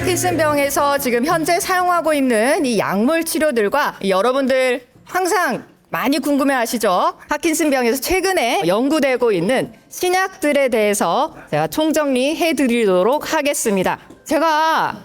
파킨슨병에서 지금 현재 사용하고 있는 이 약물 치료들과 여러분들 항상 많이 궁금해하시죠? 파킨슨병에서 최근에 연구되고 있는 신약들에 대해서 제가 총정리해 드리도록 하겠습니다. 제가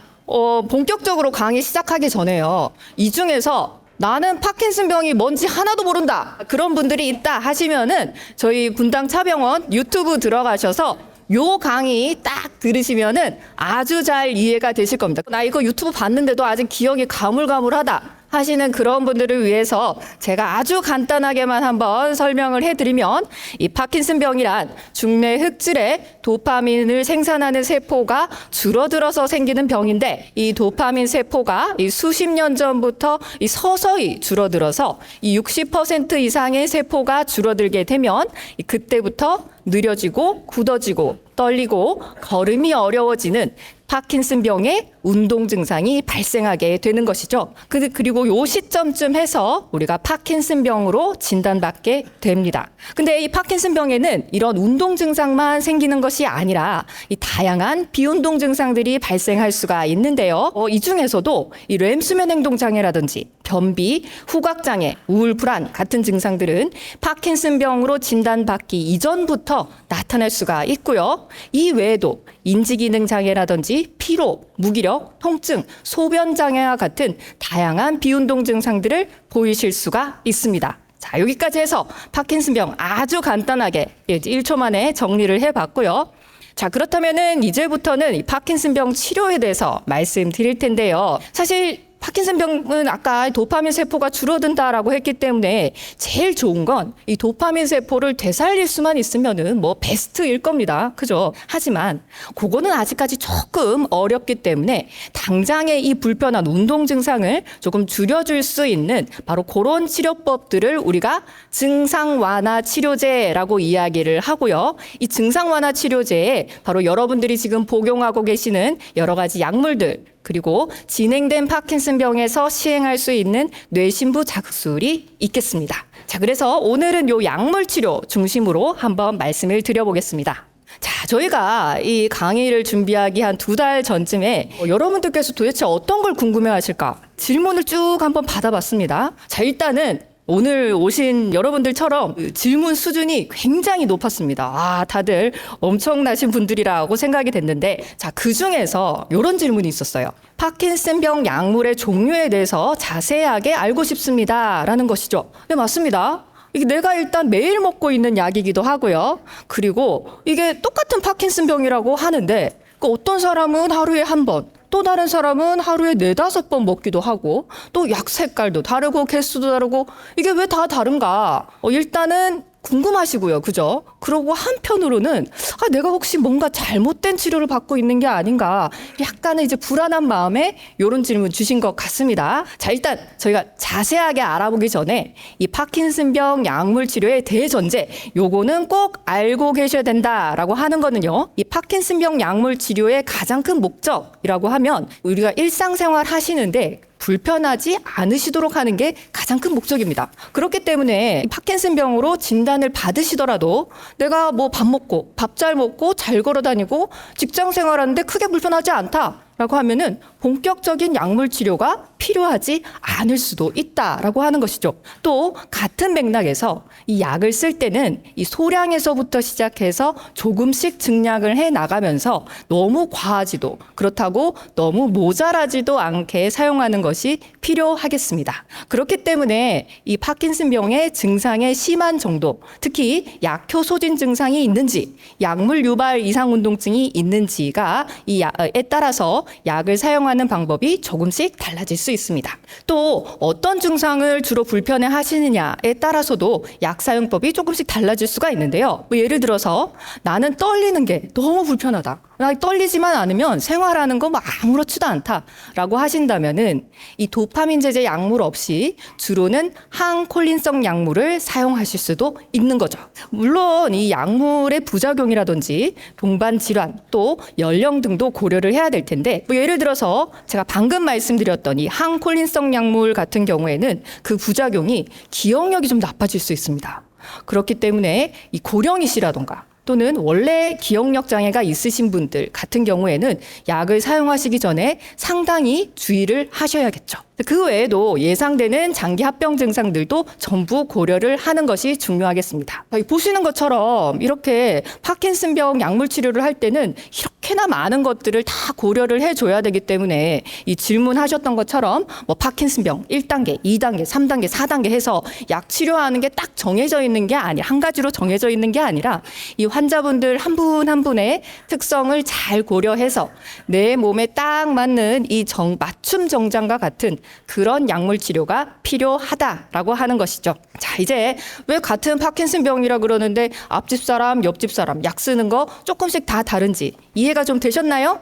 본격적으로 강의 시작하기 전에요. 이 중에서 나는 파킨슨병이 뭔지 하나도 모른다. 그런 분들이 있다 하시면은 저희 분당차병원 유튜브 들어가셔서 요 강의 딱 들으시면은 아주 잘 이해가 되실 겁니다. 나 이거 유튜브 봤는데도 아직 기억이 가물가물하다 하시는 그런 분들을 위해서 제가 아주 간단하게만 한번 설명을 해드리면, 이 파킨슨병이란 중뇌 흑질에 도파민을 생산하는 세포가 줄어들어서 생기는 병인데, 이 도파민 세포가 이 수십 년 전부터 이 서서히 줄어들어서 이 60% 이상의 세포가 줄어들게 되면 그때부터 느려지고 굳어지고 떨리고 걸음이 어려워지는 파킨슨병의 운동 증상이 발생하게 되는 것이죠. 그리고 요 시점쯤 해서 우리가 파킨슨병으로 진단받게 됩니다. 근데 이 파킨슨병에는 이런 운동 증상만 생기는 것이 아니라 이 다양한 비운동 증상들이 발생할 수가 있는데요. 이 중에서도 이 램수면 행동 장애라든지 변비, 후각장애, 우울, 불안 같은 증상들은 파킨슨병으로 진단받기 이전부터 나타날 수가 있고요. 이 외에도 인지기능 장애라든지 피로, 무기력, 통증, 소변 장애와 같은 다양한 비운동 증상들을 보이실 수가 있습니다. 자, 여기까지 해서 파킨슨병 아주 간단하게 1초 만에 정리를 해봤고요. 자, 그렇다면은 이제부터는 이 파킨슨병 치료에 대해서 말씀드릴 텐데요. 사실 파킨슨병은 아까 도파민 세포가 줄어든다라고 했기 때문에 제일 좋은 건 이 도파민 세포를 되살릴 수만 있으면은 뭐 베스트일 겁니다. 그죠? 하지만 그거는 아직까지 조금 어렵기 때문에 당장의 이 불편한 운동 증상을 조금 줄여줄 수 있는 바로 그런 치료법들을 우리가 증상 완화 치료제라고 이야기를 하고요. 이 증상 완화 치료제에 바로 여러분들이 지금 복용하고 계시는 여러 가지 약물들, 그리고 진행된 파킨슨병에서 시행할 수 있는 뇌신부 자극술이 있겠습니다. 자, 그래서 오늘은 요 약물 치료 중심으로 한번 말씀을 드려보겠습니다. 자, 저희가 이 강의를 준비하기 한 2달 전쯤에 여러분들께서 도대체 어떤 걸 궁금해 하실까 질문을 쭉 한번 받아봤습니다. 자, 일단은 오늘 오신 여러분들처럼 질문 수준이 굉장히 높았습니다. 다들 엄청나신 분들이라고 생각이 됐는데, 자, 그 중에서 이런 질문이 있었어요. 파킨슨병 약물의 종류에 대해서 자세하게 알고 싶습니다. 라는 것이죠. 네, 맞습니다. 이게 내가 일단 매일 먹고 있는 약이기도 하고요. 그리고 이게 똑같은 파킨슨병이라고 하는데, 어떤 사람은 하루에 한 번, 또 다른 사람은 하루에 4-5번 먹기도 하고, 또 약 색깔도 다르고 개수도 다르고, 이게 왜 다 다른가? 일단은 궁금하시고요. 그죠? 그러고 한편으로는 내가 혹시 뭔가 잘못된 치료를 받고 있는 게 아닌가, 약간의 이제 불안한 마음에 이런 질문 주신 것 같습니다. 자, 일단 저희가 자세하게 알아보기 전에 이 파킨슨병 약물 치료의 대전제, 요거는 꼭 알고 계셔야 된다라고 하는 거는요, 이 파킨슨병 약물 치료의 가장 큰 목적이라고 하면 우리가 일상생활 하시는데 불편하지 않으시도록 하는 게 가장 큰 목적입니다. 그렇기 때문에 파킨슨병으로 진단을 받으시더라도 내가 뭐 밥 먹고 밥 잘 먹고 잘 걸어 다니고 직장 생활하는데 크게 불편하지 않다라고 하면은 본격적인 약물 치료가 필요하지 않을 수도 있다라고 하는 것이죠. 또 같은 맥락에서 이 약을 쓸 때는 이 소량에서부터 시작해서 조금씩 증량을 해 나가면서 너무 과하지도 그렇다고 너무 모자라지도 않게 사용하는 것이 필요하겠습니다. 그렇기 때문에 이 파킨슨병의 증상의 심한 정도, 특히 약효소진 증상이 있는지, 약물 유발 이상 운동증이 있는지가 이 약에 따라서 약을 사용하는 방법이 조금씩 달라질 수 있습니다. 또 어떤 증상을 주로 불편해 하시느냐에 따라서도 약 사용법이 조금씩 달라질 수가 있는데요. 예를 들어서 나는 떨리는 게 너무 불편하다. 나 떨리지만 않으면 생활하는 거 아무렇지도 않다라고 하신다면은 이 도파민 제제 약물 없이 주로는 항콜린성 약물을 사용하실 수도 있는 거죠. 물론 이 약물의 부작용이라든지 동반 질환 또 연령 등도 고려를 해야 될 텐데, 예를 들어서 제가 방금 말씀드렸던 이 항콜린성 약물 같은 경우에는 그 부작용이 기억력이 좀 나빠질 수 있습니다. 그렇기 때문에 이 고령이시라던가 또는 원래 기억력 장애가 있으신 분들 같은 경우에는 약을 사용하시기 전에 상당히 주의를 하셔야겠죠. 그 외에도 예상되는 장기 합병 증상들도 전부 고려를 하는 것이 중요하겠습니다. 보시는 것처럼 이렇게 파킨슨병 약물 치료를 할 때는 이렇게나 많은 것들을 다 고려를 해줘야 되기 때문에 이 질문하셨던 것처럼 뭐 파킨슨병 1단계, 2단계, 3단계, 4단계 해서 약 치료하는 게 딱 정해져 있는 게 아니라 한 가지로 정해져 있는 게 아니라 이 환자분들 한 분 한 분의 특성을 잘 고려해서 내 몸에 딱 맞는 이 맞춤 정장과 같은 그런 약물 치료가 필요하다라고 하는 것이죠. 자, 이제 왜 같은 파킨슨병이라 그러는데 앞집 사람, 옆집 사람 약 쓰는 거 조금씩 다 다른지 이해가 좀 되셨나요?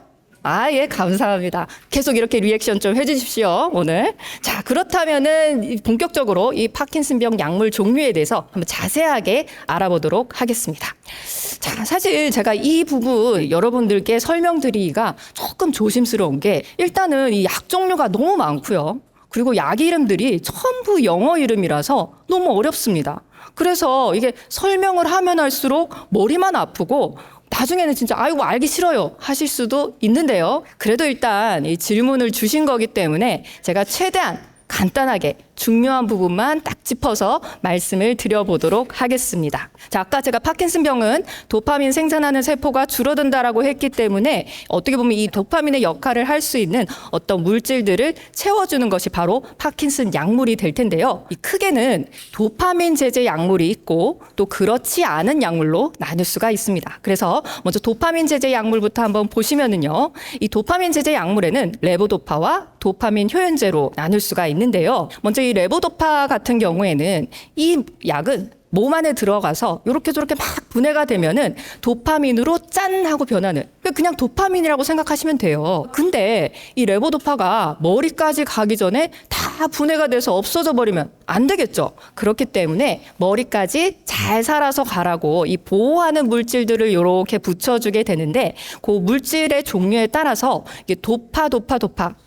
예, 감사합니다. 계속 이렇게 리액션 좀 해주십시오, 오늘. 자, 그렇다면은 본격적으로 이 파킨슨병 약물 종류에 대해서 한번 자세하게 알아보도록 하겠습니다. 자, 사실 제가 이 부분 여러분들께 설명드리기가 조금 조심스러운 게 일단은 이 약 종류가 너무 많고요. 그리고 약 이름들이 전부 영어 이름이라서 너무 어렵습니다. 그래서 이게 설명을 하면 할수록 머리만 아프고 나중에는 진짜 아이고 알기 싫어요 하실 수도 있는데요. 그래도 일단 이 질문을 주신 거기 때문에 제가 최대한 간단하게 중요한 부분만 딱 짚어서 말씀을 드려보도록 하겠습니다. 자, 아까 제가 파킨슨병은 도파민 생산하는 세포가 줄어든다라고 했기 때문에 어떻게 보면 이 도파민의 역할을 할 수 있는 어떤 물질들을 채워주는 것이 바로 파킨슨 약물이 될 텐데요. 이 크게는 도파민 제제 약물이 있고 또 그렇지 않은 약물로 나눌 수가 있습니다. 그래서 먼저 도파민 제제 약물부터 한번 보시면은요. 이 도파민 제제 약물에는 레보도파와 도파민 효연제로 나눌 수가 있는데요. 먼저 이 레보도파 같은 경우에는 이 약은 몸 안에 들어가서 이렇게 저렇게 막 분해가 되면은 도파민으로 짠 하고 변하는 그냥 도파민이라고 생각하시면 돼요. 근데 이 레보도파가 머리까지 가기 전에 다 분해가 돼서 없어져 버리면 안 되겠죠. 그렇기 때문에 머리까지 잘 살아서 가라고 이 보호하는 물질들을 이렇게 붙여주게 되는데 그 물질의 종류에 따라서 이게 도파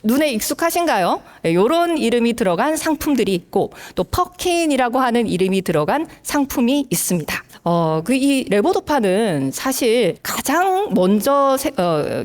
눈에 익숙하신가요? 이런 이름이 들어간 상품들이 있고 또 퍼킨이라고 하는 이름이 들어간 상품이 있습니다. 이 레보도파는 사실 가장 먼저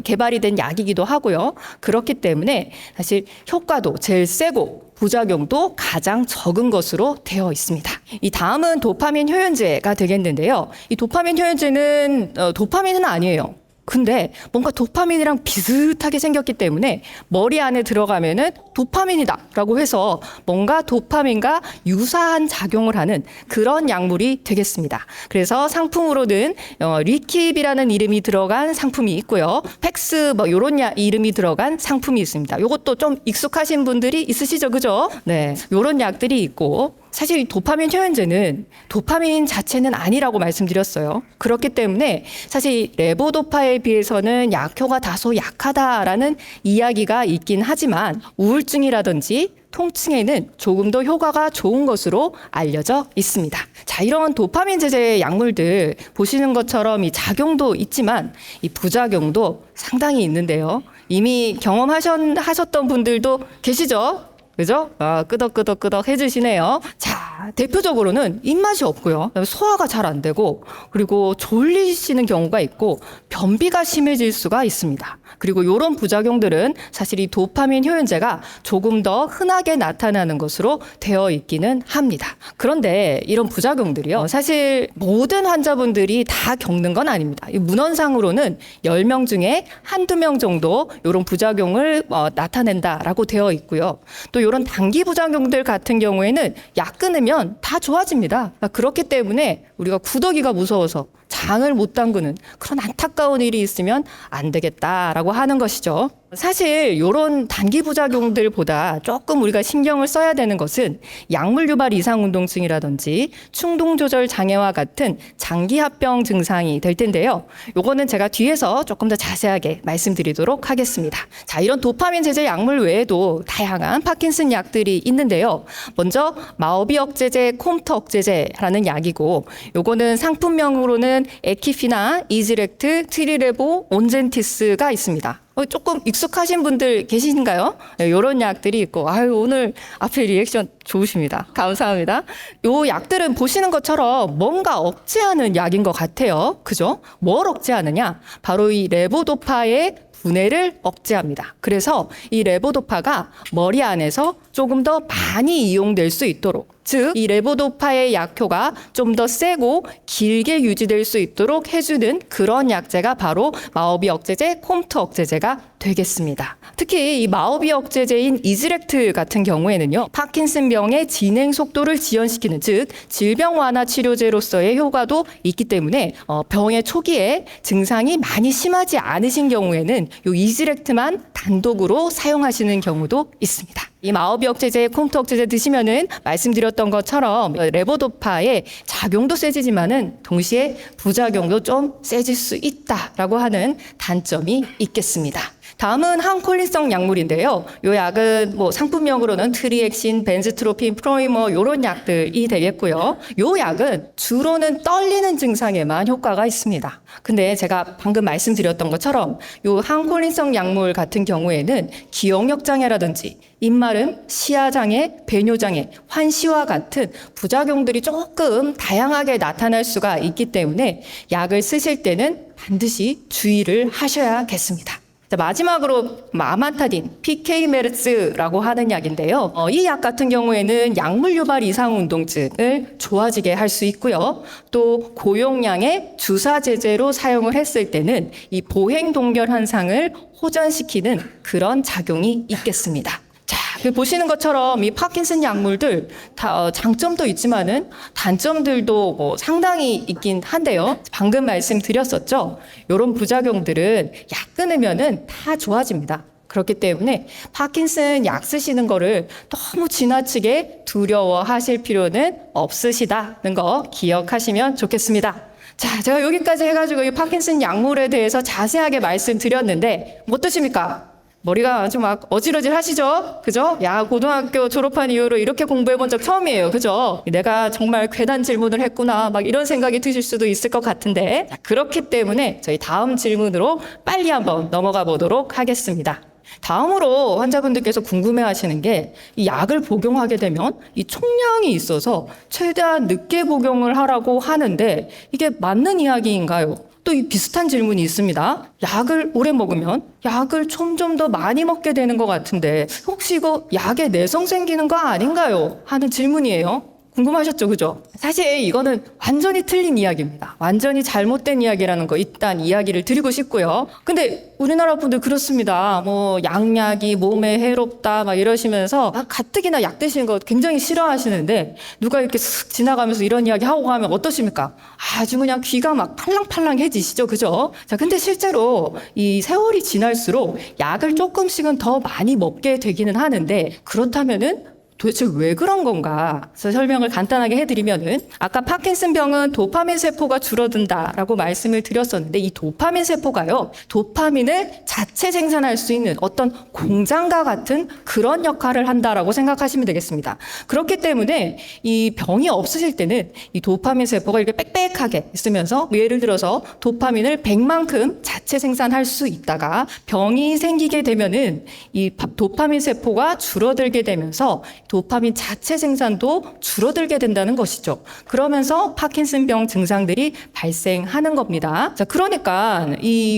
개발이 된 약이기도 하고요. 그렇기 때문에 사실 효과도 제일 세고 부작용도 가장 적은 것으로 되어 있습니다. 이 다음은 도파민 효연제가 되겠는데요. 이 도파민 효연제는 도파민은 아니에요. 근데 뭔가 도파민이랑 비슷하게 생겼기 때문에 머리 안에 들어가면은 도파민이다라고 해서 뭔가 도파민과 유사한 작용을 하는 그런 약물이 되겠습니다. 그래서 상품으로는 리킵이라는 이름이 들어간 상품이 있고요. 팩스 이런 이름이 들어간 상품이 있습니다. 이것도 좀 익숙하신 분들이 있으시죠, 그죠? 네, 이런 약들이 있고. 사실 이 도파민 효연제는 도파민 자체는 아니라고 말씀드렸어요. 그렇기 때문에 사실 레보도파에 비해서는 약효가 다소 약하다라는 이야기가 있긴 하지만 우울증이라든지 통증에는 조금 더 효과가 좋은 것으로 알려져 있습니다. 자, 이런 도파민 제제 약물들 보시는 것처럼 이 작용도 있지만 이 부작용도 상당히 있는데요. 이미 경험하셨던 분들도 계시죠? 그죠? 끄덕끄덕 해주시네요. 자, 대표적으로는 입맛이 없고요. 소화가 잘 안 되고, 그리고 졸리시는 경우가 있고, 변비가 심해질 수가 있습니다. 그리고 이런 부작용들은 사실 이 도파민 효연제가 조금 더 흔하게 나타나는 것으로 되어 있기는 합니다. 그런데 이런 부작용들이요. 사실 모든 환자분들이 다 겪는 건 아닙니다. 이 문헌상으로는 10명 중에 한두 명 정도 이런 부작용을 나타낸다라고 되어 있고요. 또 이런 단기 부작용들 같은 경우에는 약 끊으면 다 좋아집니다. 그렇기 때문에 우리가 구더기가 무서워서 장을 못 담그는 그런 안타까운 일이 있으면 안 되겠다라고 하는 것이죠. 사실 이런 단기 부작용들보다 조금 우리가 신경을 써야 되는 것은 약물 유발 이상 운동증이라든지 충동 조절 장애와 같은 장기 합병 증상이 될 텐데요. 요거는 제가 뒤에서 조금 더 자세하게 말씀드리도록 하겠습니다. 자, 이런 도파민 제제 약물 외에도 다양한 파킨슨 약들이 있는데요. 먼저 마오비 억제제, 콤트 억제제라는 약이고 요거는 상품명으로는 에키피나, 이즈렉트, 트리레보, 온젠티스가 있습니다. 조금 익숙하신 분들 계신가요? 네, 이런 약들이 있고, 아유, 오늘 앞에 리액션 좋으십니다. 감사합니다. 요 약들은 보시는 것처럼 뭔가 억제하는 약인 것 같아요. 그죠? 뭘 억제하느냐? 바로 이 레보도파의 분해를 억제합니다. 그래서 이 레보도파가 머리 안에서 조금 더 많이 이용될 수 있도록, 즉 이 레보도파의 약효가 좀 더 세고 길게 유지될 수 있도록 해주는 그런 약제가 바로 마오비 억제제, 콤트 억제제가 되겠습니다. 특히 이 마오비 억제제인 이즈렉트 같은 경우에는요, 파킨슨병의 진행 속도를 지연시키는, 즉 질병 완화 치료제로서의 효과도 있기 때문에 병의 초기에 증상이 많이 심하지 않으신 경우에는 이 이즈렉트만 단독으로 사용하시는 경우도 있습니다. 이 마오비 억제제, 콤트 억제제 드시면은 말씀드렸던 것처럼 레보도파의 작용도 세지지만은 동시에 부작용도 좀 세질 수 있다라고 하는 단점이 있겠습니다. 다음은 항콜린성 약물인데요. 이 약은 상품명으로는 트리엑신, 벤즈트로핀, 프로이머 이런 약들이 되겠고요. 이 약은 주로는 떨리는 증상에만 효과가 있습니다. 근데 제가 방금 말씀드렸던 것처럼 이 항콜린성 약물 같은 경우에는 기억력 장애라든지 입마름, 시야장애, 배뇨장애, 환시와 같은 부작용들이 조금 다양하게 나타날 수가 있기 때문에 약을 쓰실 때는 반드시 주의를 하셔야겠습니다. 자, 마지막으로 아마타딘, PK-메르스라고 하는 약인데요. 이 약 같은 경우에는 약물 유발 이상 운동증을 좋아지게 할 수 있고요. 또 고용량의 주사 제제로 사용을 했을 때는 이 보행 동결 현상을 호전시키는 그런 작용이 있겠습니다. 자, 보시는 것처럼 이 파킨슨 약물들 다 장점도 있지만은 단점들도 상당히 있긴 한데요. 방금 말씀드렸었죠. 이런 부작용들은 약 끊으면은 다 좋아집니다. 그렇기 때문에 파킨슨 약 쓰시는 거를 너무 지나치게 두려워하실 필요는 없으시다는 거 기억하시면 좋겠습니다. 자, 제가 여기까지 해가지고 이 파킨슨 약물에 대해서 자세하게 말씀드렸는데 어떠십니까? 머리가 아주 막 어질어질 하시죠? 그죠? 야, 고등학교 졸업한 이후로 이렇게 공부해 본 적 처음이에요. 그죠? 내가 정말 괜한 질문을 했구나. 막 이런 생각이 드실 수도 있을 것 같은데. 자, 그렇기 때문에 저희 다음 질문으로 빨리 한번 넘어가 보도록 하겠습니다. 다음으로 환자분들께서 궁금해 하시는 게 이 약을 복용하게 되면 이 총량이 있어서 최대한 늦게 복용을 하라고 하는데 이게 맞는 이야기인가요? 또 이 비슷한 질문이 있습니다. 약을 오래 먹으면 약을 좀 더 많이 먹게 되는 것 같은데 혹시 이거 약에 내성 생기는 거 아닌가요? 하는 질문이에요. 궁금하셨죠? 그죠? 사실 이거는 완전히 틀린 이야기입니다. 완전히 잘못된 이야기라는 거 일단 이야기를 드리고 싶고요. 근데 우리나라 분들 그렇습니다. 양약이 몸에 해롭다 막 이러시면서 가뜩이나 약 드시는 거 굉장히 싫어하시는데 누가 이렇게 슥 지나가면서 이런 이야기 하고 가면 어떠십니까? 아주 그냥 귀가 막 팔랑팔랑해지시죠? 그죠? 자, 근데 실제로 이 세월이 지날수록 약을 조금씩은 더 많이 먹게 되기는 하는데 그렇다면은 도대체 왜 그런 건가? 그래서 설명을 간단하게 해드리면은 아까 파킨슨병은 도파민 세포가 줄어든다라고 말씀을 드렸었는데 이 도파민 세포가요, 도파민을 자체 생산할 수 있는 어떤 공장과 같은 그런 역할을 한다라고 생각하시면 되겠습니다. 그렇기 때문에 이 병이 없으실 때는 이 도파민 세포가 이렇게 빽빽하게 있으면서 예를 들어서 도파민을 100만큼 자체 생산할 수 있다가 병이 생기게 되면은 이 도파민 세포가 줄어들게 되면서 도파민 자체 생산도 줄어들게 된다는 것이죠. 그러면서 파킨슨병 증상들이 발생하는 겁니다. 자, 그러니까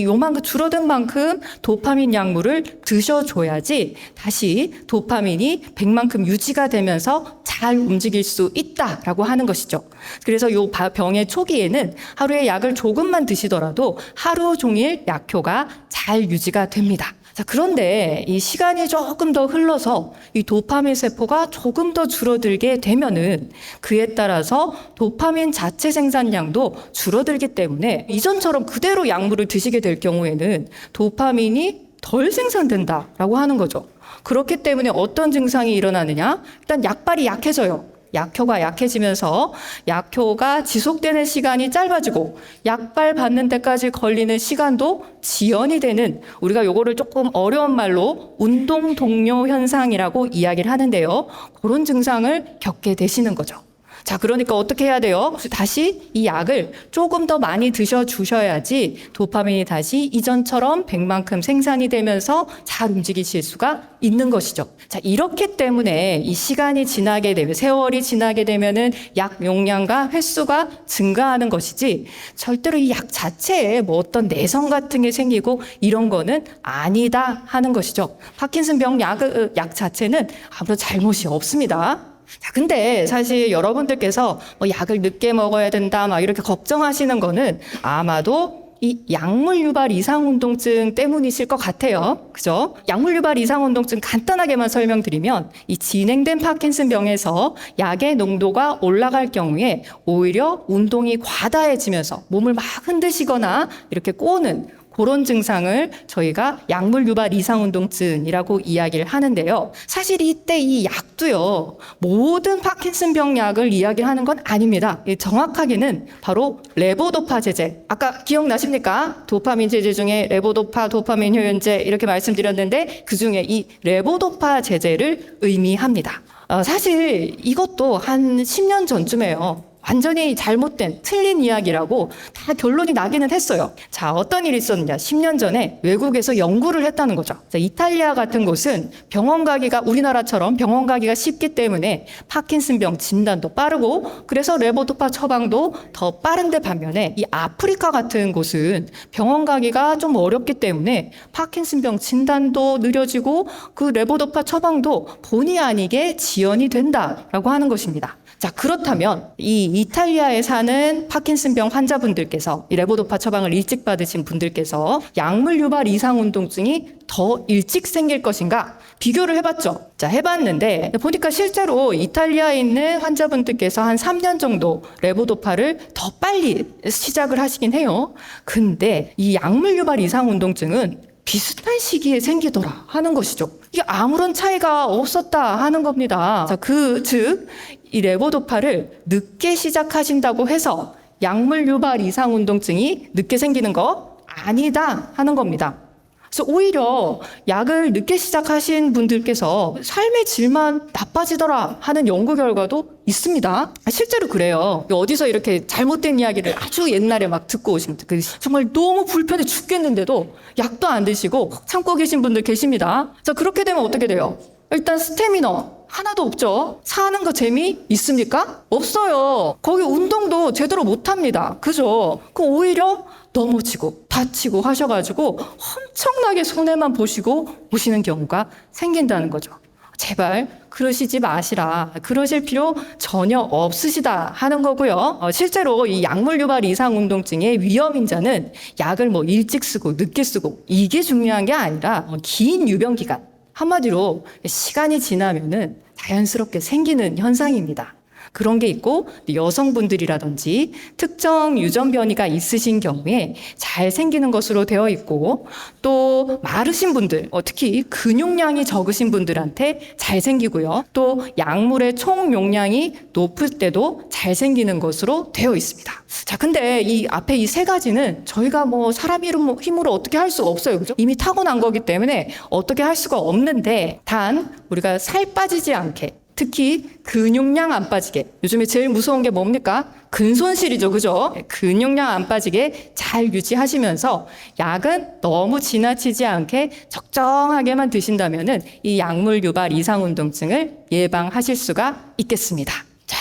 요만큼 줄어든 만큼 도파민 약물을 드셔줘야지 다시 도파민이 100만큼 유지가 되면서 잘 움직일 수 있다라고 하는 것이죠. 그래서 요 병의 초기에는 하루에 약을 조금만 드시더라도 하루 종일 약효가 잘 유지가 됩니다. 자, 그런데 이 시간이 조금 더 흘러서 이 도파민 세포가 조금 더 줄어들게 되면은 그에 따라서 도파민 자체 생산량도 줄어들기 때문에 이전처럼 그대로 약물을 드시게 될 경우에는 도파민이 덜 생산된다라고 하는 거죠. 그렇기 때문에 어떤 증상이 일어나느냐? 일단 약발이 약해져요. 약효가 약해지면서 약효가 지속되는 시간이 짧아지고 약발 받는 데까지 걸리는 시간도 지연이 되는, 우리가 요거를 조금 어려운 말로 운동 동요 현상이라고 이야기를 하는데요. 그런 증상을 겪게 되시는 거죠. 자, 그러니까 어떻게 해야 돼요? 다시 이 약을 조금 더 많이 드셔주셔야지 도파민이 다시 이전처럼 100만큼 생산이 되면서 잘 움직이실 수가 있는 것이죠. 자, 이렇기 때문에 이 시간이 지나게 되면, 세월이 지나게 되면은 약 용량과 횟수가 증가하는 것이지 절대로 이 약 자체에 뭐 어떤 내성 같은 게 생기고 이런 거는 아니다 하는 것이죠. 파킨슨병 약 자체는 아무런 잘못이 없습니다. 자, 근데 사실 여러분들께서 뭐 약을 늦게 먹어야 된다 막 이렇게 걱정하시는 거는 아마도 이 약물 유발 이상 운동증 때문이실 것 같아요. 그죠? 약물 유발 이상 운동증 간단하게만 설명드리면 이 진행된 파킨슨병에서 약의 농도가 올라갈 경우에 오히려 운동이 과다해지면서 몸을 막 흔드시거나 이렇게 꼬는 그런 증상을 저희가 약물 유발 이상 운동증이라고 이야기를 하는데요. 사실 이때 이 약도요, 모든 파킨슨병 약을 이야기하는 건 아닙니다. 정확하게는 바로 레보도파 제제. 아까 기억나십니까? 도파민 제제 중에 레보도파, 도파민 효연제 이렇게 말씀드렸는데 그 중에 이 레보도파 제제를 의미합니다. 사실 이것도 한 10년 전쯤에요. 완전히 잘못된 틀린 이야기라고 다 결론이 나기는 했어요. 자, 어떤 일이 있었느냐. 10년 전에 외국에서 연구를 했다는 거죠. 자, 이탈리아 같은 곳은 병원 가기가 우리나라처럼 병원 가기가 쉽기 때문에 파킨슨병 진단도 빠르고 그래서 레보도파 처방도 더 빠른데 반면에 이 아프리카 같은 곳은 병원 가기가 좀 어렵기 때문에 파킨슨병 진단도 느려지고 그 레보도파 처방도 본의 아니게 지연이 된다라고 하는 것입니다. 자, 그렇다면 이 이탈리아에 사는 파킨슨병 환자분들께서 이 레보도파 처방을 일찍 받으신 분들께서 약물 유발 이상 운동증이 더 일찍 생길 것인가 비교를 해봤죠. 자, 해봤는데 보니까 실제로 이탈리아에 있는 환자분들께서 한 3년 정도 레보도파를 더 빨리 시작을 하시긴 해요. 근데 이 약물 유발 이상 운동증은 비슷한 시기에 생기더라 하는 것이죠. 이게 아무런 차이가 없었다 하는 겁니다. 자, 즉 이 레보도파를 늦게 시작하신다고 해서 약물 유발 이상 운동증이 늦게 생기는 거 아니다 하는 겁니다. 그래서 오히려 약을 늦게 시작하신 분들께서 삶의 질만 나빠지더라 하는 연구 결과도 있습니다. 실제로 그래요. 어디서 이렇게 잘못된 이야기를 아주 옛날에 막 듣고 오신 분들, 정말 너무 불편해 죽겠는데도 약도 안 드시고 참고 계신 분들 계십니다. 자, 그렇게 되면 어떻게 돼요? 일단 스태미너 하나도 없죠. 사는 거 재미 있습니까? 없어요. 거기 운동도 제대로 못 합니다. 그죠? 그 오히려 넘어지고 다치고 하셔가지고 엄청나게 손해만 보시고 오시는 경우가 생긴다는 거죠. 제발 그러시지 마시라. 그러실 필요 전혀 없으시다 하는 거고요. 실제로 이 약물 유발 이상 운동증의 위험 인자는 약을 뭐 일찍 쓰고 늦게 쓰고 이게 중요한 게 아니라 긴 유병 기간. 한마디로 시간이 지나면은 자연스럽게 생기는 현상입니다. 그런 게 있고 여성분들이라든지 특정 유전 변이가 있으신 경우에 잘 생기는 것으로 되어 있고 또 마르신 분들, 특히 근육량이 적으신 분들한테 잘 생기고요. 또 약물의 총 용량이 높을 때도 잘 생기는 것으로 되어 있습니다. 자, 근데 이 앞에 이 세 가지는 저희가 뭐 사람 힘으로 어떻게 할 수가 없어요. 그죠? 이미 타고난 거기 때문에 어떻게 할 수가 없는데 단 우리가 살 빠지지 않게 특히 근육량 안 빠지게 요즘에 제일 무서운 게 뭡니까? 근손실이죠. 그죠? 근육량 안 빠지게 잘 유지하시면서 약은 너무 지나치지 않게 적정하게만 드신다면은 이 약물 유발 이상 운동증을 예방하실 수가 있겠습니다. 자,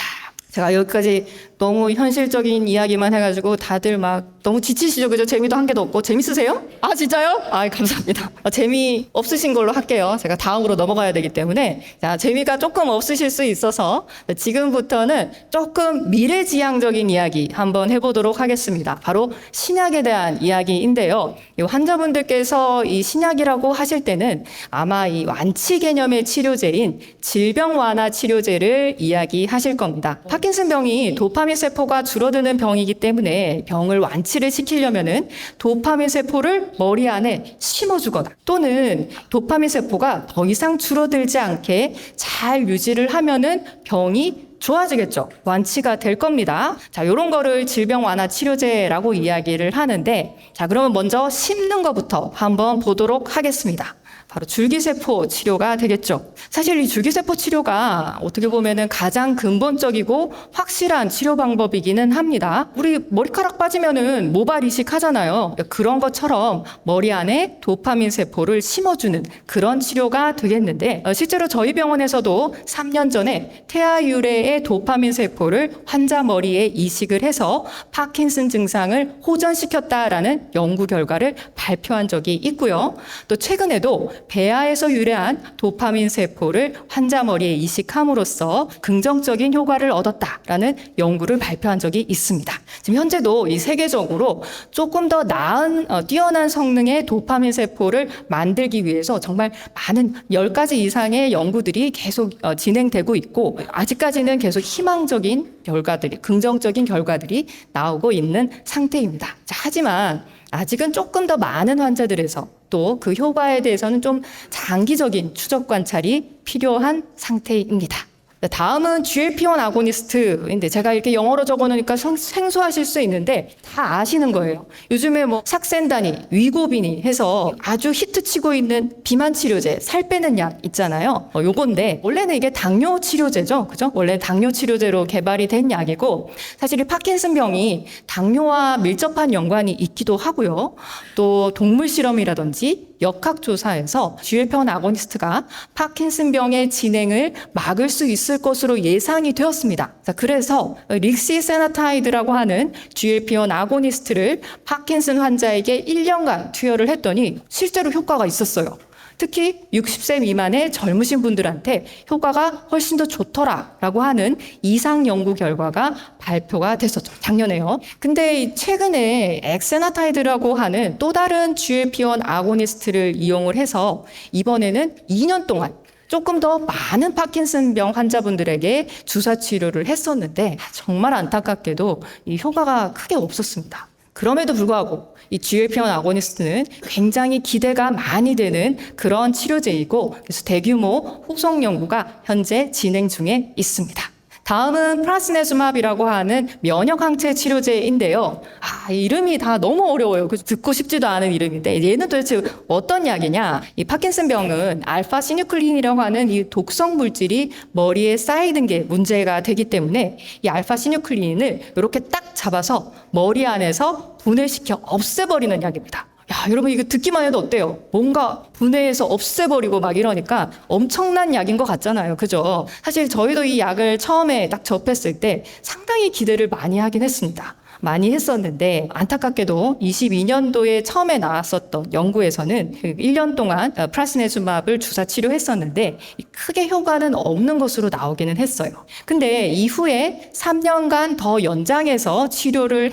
제가 여기까지 너무 현실적인 이야기만 해가지고 다들 막 너무 지치시죠? 그죠? 재미도 한 개도 없고. 재밌으세요? 아, 진짜요? 아, 감사합니다. 재미 없으신 걸로 할게요. 제가 다음으로 넘어가야 되기 때문에. 자, 재미가 조금 없으실 수 있어서 지금부터는 조금 미래지향적인 이야기 한번 해보도록 하겠습니다. 바로 신약에 대한 이야기인데요. 이 환자분들께서 이 신약이라고 하실 때는 아마 이 완치 개념의 치료제인 질병 완화 치료제를 이야기하실 겁니다. 파킨슨병이 도파민 세포가 줄어드는 병이기 때문에 병을 완치를 시키려면은 도파민 세포를 머리 안에 심어주거나 또는 도파민 세포가 더 이상 줄어들지 않게 잘 유지를 하면은 병이 좋아지겠죠. 완치가 될 겁니다. 자, 요런 거를 질병 완화 치료제라고 이야기를 하는데 자, 그러면 먼저 심는 것부터 한번 보도록 하겠습니다. 바로 줄기세포 치료가 되겠죠. 사실 이 줄기세포 치료가 어떻게 보면은 가장 근본적이고 확실한 치료 방법이기는 합니다. 우리 머리카락 빠지면은 모발 이식하잖아요. 그런 것처럼 머리 안에 도파민 세포를 심어주는 그런 치료가 되겠는데, 실제로 저희 병원에서도 3년 전에 태아 유래의 도파민 세포를 환자 머리에 이식을 해서 파킨슨 증상을 호전시켰다라는 연구 결과를 발표한 적이 있고요. 또 최근에도 배아에서 유래한 도파민 세포를 환자 머리에 이식함으로써 긍정적인 효과를 얻었다라는 연구를 발표한 적이 있습니다. 지금 현재도 이 세계적으로 조금 더 나은 뛰어난 성능의 도파민 세포를 만들기 위해서 정말 많은 10가지 이상의 연구들이 계속 진행되고 있고, 아직까지는 계속 희망적인 결과들이, 긍정적인 결과들이 나오고 있는 상태입니다. 자, 하지만 아직은 조금 더 많은 환자들에서 또 그 효과에 대해서는 좀 장기적인 추적 관찰이 필요한 상태입니다. 다음은 GLP-1 아고니스트인데, 제가 이렇게 영어로 적어놓으니까 생소하실 수 있는데 다 아시는 거예요. 요즘에 뭐 삭센다니, 위고비니 해서 아주 히트치고 있는 비만 치료제, 살 빼는 약 있잖아요. 요건데 원래는 이게 당뇨 치료제죠, 그죠? 원래 당뇨 치료제로 개발이 된 약이고, 사실 이 파킨슨병이 당뇨와 밀접한 연관이 있기도 하고요. 또 동물 실험이라든지 역학조사에서 GLP-1 아고니스트가 파킨슨병의 진행을 막을 수 있을 것으로 예상이 되었습니다. 자, 그래서 릭시세나타이드라고 하는 GLP-1 아고니스트를 파킨슨 환자에게 1년간 투여를 했더니 실제로 효과가 있었어요. 특히 60세 미만의 젊으신 분들한테 효과가 훨씬 더 좋더라라고 하는 이상 연구 결과가 발표가 됐었죠. 작년에요. 근데 최근에 엑세나타이드라고 하는 또 다른 GLP-1 아고니스트를 이용을 해서 이번에는 2년 동안 조금 더 많은 파킨슨병 환자분들에게 주사 치료를 했었는데 정말 안타깝게도 이 효과가 크게 없었습니다. 그럼에도 불구하고 이 GLP-1 아고니스트는 굉장히 기대가 많이 되는 그런 치료제이고, 그래서 대규모 후속 연구가 현재 진행 중에 있습니다. 다음은 프라시네즈맙이라고 하는 면역항체 치료제인데요. 이름이 다 너무 어려워요. 그래서 듣고 싶지도 않은 이름인데, 얘는 도대체 어떤 약이냐? 이 파킨슨병은 알파시뉴클린이라고 하는 이 독성 물질이 머리에 쌓이는 게 문제가 되기 때문에 이 알파시뉴클린을 이렇게 딱 잡아서 머리 안에서 분해시켜 없애버리는 약입니다. 야, 여러분 이거 듣기만 해도 어때요? 뭔가 분해해서 없애버리고 막 이러니까 엄청난 약인 것 같잖아요. 그죠? 사실 저희도 이 약을 처음에 딱 접했을 때 상당히 기대를 많이 하긴 했습니다. 많이 했었는데 안타깝게도 22년도에 처음에 나왔었던 연구에서는 1년 동안 프라시네즈맙을 주사 치료했었는데 크게 효과는 없는 것으로 나오기는 했어요. 근데 이후에 3년간 더 연장해서 치료를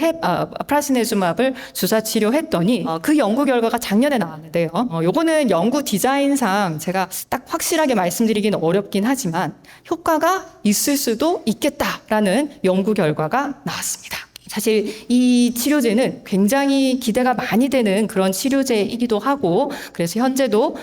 프라시네즈맙을 주사 치료했더니 그 연구 결과가 작년에 나왔는데요. 요거는 연구 디자인상 제가 딱 확실하게 말씀드리기는 어렵긴 하지만 효과가 있을 수도 있겠다라는 연구 결과가 나왔습니다. 사실 이 치료제는 굉장히 기대가 많이 되는 그런 치료제이기도 하고, 그래서 현재도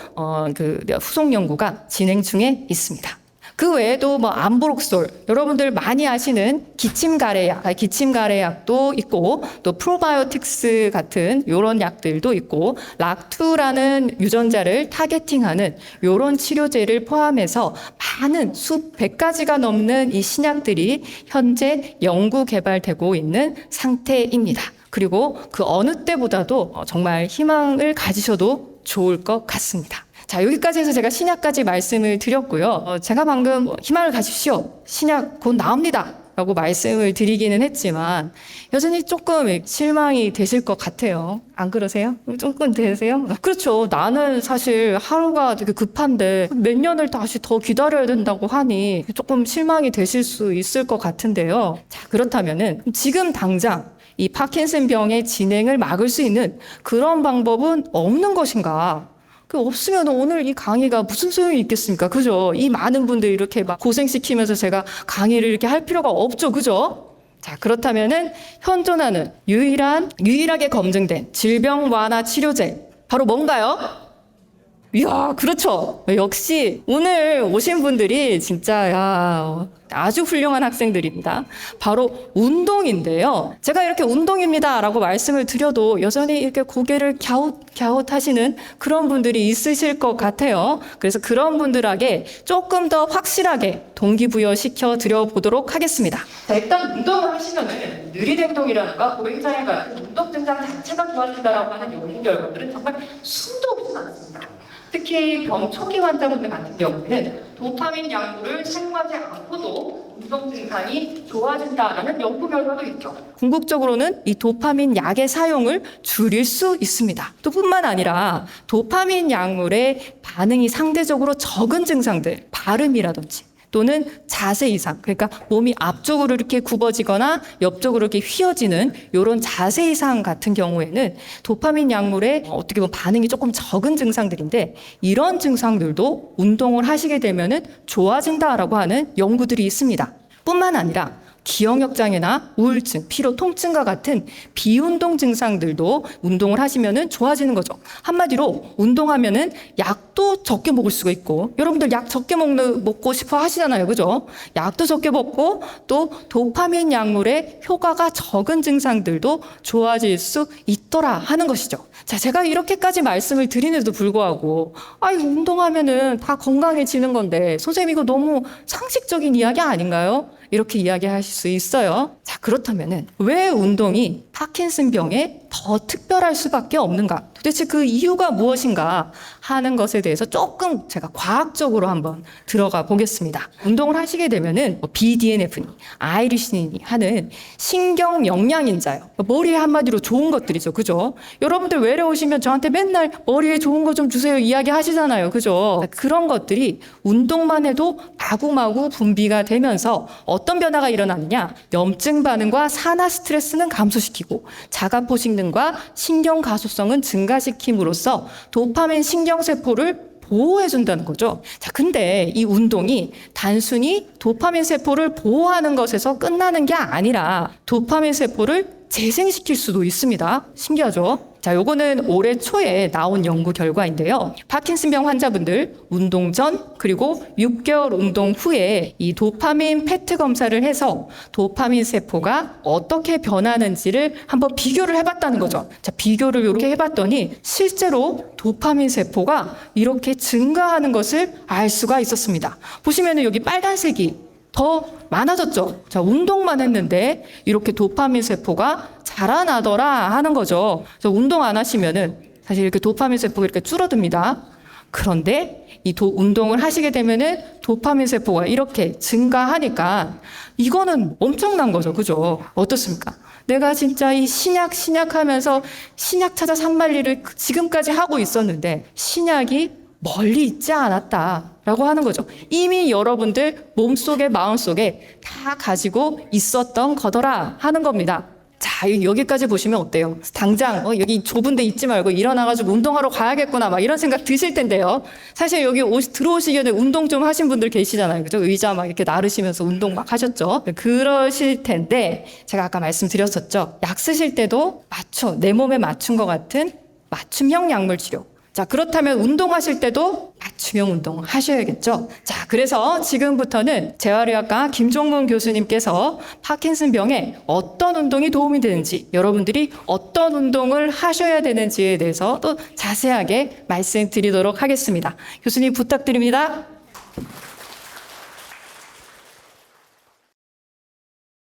후속 연구가 진행 중에 있습니다. 그 외에도 뭐 암브록솔, 여러분들 많이 아시는 기침가래약도 있고, 또 프로바이오틱스 같은 요런 약들도 있고, 락투라는 유전자를 타겟팅하는 요런 치료제를 포함해서 많은 수백 가지가 넘는 이 신약들이 현재 연구 개발되고 있는 상태입니다. 그리고 그 어느 때보다도 정말 희망을 가지셔도 좋을 것 같습니다. 자, 여기까지 해서 제가 신약까지 말씀을 드렸고요. 제가 방금 희망을 가십시오, 신약 곧 나옵니다 라고 말씀을 드리기는 했지만 여전히 조금 실망이 되실 것 같아요. 안 그러세요? 조금 되세요? 그렇죠. 나는 사실 하루가 되게 급한데 몇 년을 다시 더 기다려야 된다고 하니 조금 실망이 되실 수 있을 것 같은데요. 자, 그렇다면은 지금 당장 이 파킨슨병의 진행을 막을 수 있는 그런 방법은 없는 것인가? 없으면 오늘 이 강의가 무슨 소용이 있겠습니까? 그죠? 이 많은 분들 이렇게 막 고생시키면서 제가 강의를 이렇게 할 필요가 없죠. 그죠? 자, 그렇다면은 현존하는 유일하게 검증된 질병 완화 치료제, 바로 뭔가요? 이야, 그렇죠. 역시 오늘 오신 분들이 진짜 아주 훌륭한 학생들입니다. 바로 운동인데요. 제가 이렇게 운동입니다라고 말씀을 드려도 여전히 이렇게 고개를 갸웃갸웃 하시는 그런 분들이 있으실 것 같아요. 그래서 그런 분들에게 조금 더 확실하게 동기부여 시켜 드려보도록 하겠습니다. 자, 일단 운동을 하시면은 느리행동이라든가 보행장애 같은 운동 증상 자체가 좋아진다라고 하는 연구 결과들은 정말 수도 없이 많습니다. 특히 병 초기 환자분들 같은 경우에는 도파민 약물을 사용하지 않고도 운동 증상이 좋아진다는 연구 결과도 있죠. 궁극적으로는 이 도파민 약의 사용을 줄일 수 있습니다. 또 뿐만 아니라 도파민 약물의 반응이 상대적으로 적은 증상들, 발음이라든지 또는 자세 이상, 그러니까 몸이 앞쪽으로 이렇게 굽어지거나 옆쪽으로 이렇게 휘어지는 이런 자세 이상 같은 경우에는 도파민 약물에 어떻게 보면 반응이 조금 적은 증상들인데 이런 증상들도 운동을 하시게 되면은 좋아진다라고 하는 연구들이 있습니다. 뿐만 아니라 기억력 장애나 우울증, 피로 통증과 같은 비운동 증상들도 운동을 하시면은 좋아지는 거죠. 한마디로 운동하면은 약도 적게 먹을 수가 있고, 여러분들 약 적게 먹고 싶어 하시잖아요, 그죠? 약도 적게 먹고 또 도파민 약물의 효과가 적은 증상들도 좋아질 수 있더라 하는 것이죠. 자, 제가 이렇게까지 말씀을 드리는데도 불구하고 운동하면은 다 건강해지는 건데 선생님 이거 너무 상식적인 이야기 아닌가요? 이렇게 이야기하실 수 있어요. 자, 그렇다면은 왜 운동이 파킨슨병에 더 특별할 수밖에 없는가? 도대체 그 이유가 무엇인가 하는 것에 대해서 조금 제가 과학적으로 한번 들어가 보겠습니다. 운동을 하시게 되면은 BDNF니, 아이리시닌이 하는 신경 영양인자요. 머리에 한마디로 좋은 것들이죠, 그죠? 여러분들 외래오시면 저한테 맨날 머리에 좋은 거 좀 주세요 이야기 하시잖아요, 그죠? 그런 것들이 운동만 해도 마구마구 분비가 되면서 어떤 변화가 일어나느냐? 염증 반응과 산화 스트레스는 감소시키고 자가포식 능과 신경 가소성은 증가시킴으로써 도파민 신경세포를 보호해준다는 거죠. 자, 근데 이 운동이 단순히 도파민 세포를 보호하는 것에서 끝나는 게 아니라 도파민 세포를 재생시킬 수도 있습니다. 신기하죠? 자, 요거는 올해 초에 나온 연구 결과인데요. 파킨슨병 환자분들 운동 전 그리고 6개월 운동 후에 이 도파민 페트 검사를 해서 도파민 세포가 어떻게 변하는지를 한번 비교를 해봤다는 거죠. 자, 비교를 이렇게 해봤더니 실제로 도파민 세포가 이렇게 증가하는 것을 알 수가 있었습니다. 보시면은 여기 빨간색이 더 많아졌죠. 자, 운동만 했는데 이렇게 도파민 세포가 자라나더라 하는 거죠. 그래서 운동 안 하시면은 사실 이렇게 도파민 세포가 이렇게 줄어듭니다. 그런데 이 운동을 하시게 되면은 도파민 세포가 이렇게 증가하니까 이거는 엄청난 거죠. 그죠? 어떻습니까? 내가 진짜 이 신약 하면서 신약 찾아 산만리를 지금까지 하고 있었는데 신약이 멀리 있지 않았다라고 하는 거죠. 이미 여러분들 몸속에 마음속에 다 가지고 있었던 거더라 하는 겁니다. 자, 여기까지 보시면 어때요? 당장 여기 좁은 데 있지 말고 일어나가지고 운동하러 가야겠구나 막 이런 생각 드실 텐데요. 사실 여기 들어오시기 전에 운동 좀 하신 분들 계시잖아요. 그죠? 의자 막 이렇게 나르시면서 운동 막 하셨죠. 그러실 텐데 제가 아까 말씀드렸었죠. 약 쓰실 때도 내 몸에 맞춘 것 같은 맞춤형 약물 치료. 자, 그렇다면 운동하실 때도 맞춤형 운동 하셔야겠죠. 자, 그래서 지금부터는 재활의학과 김종문 교수님께서 파킨슨병에 어떤 운동이 도움이 되는지, 여러분들이 어떤 운동을 하셔야 되는지에 대해서 또 자세하게 말씀드리도록 하겠습니다. 교수님 부탁드립니다.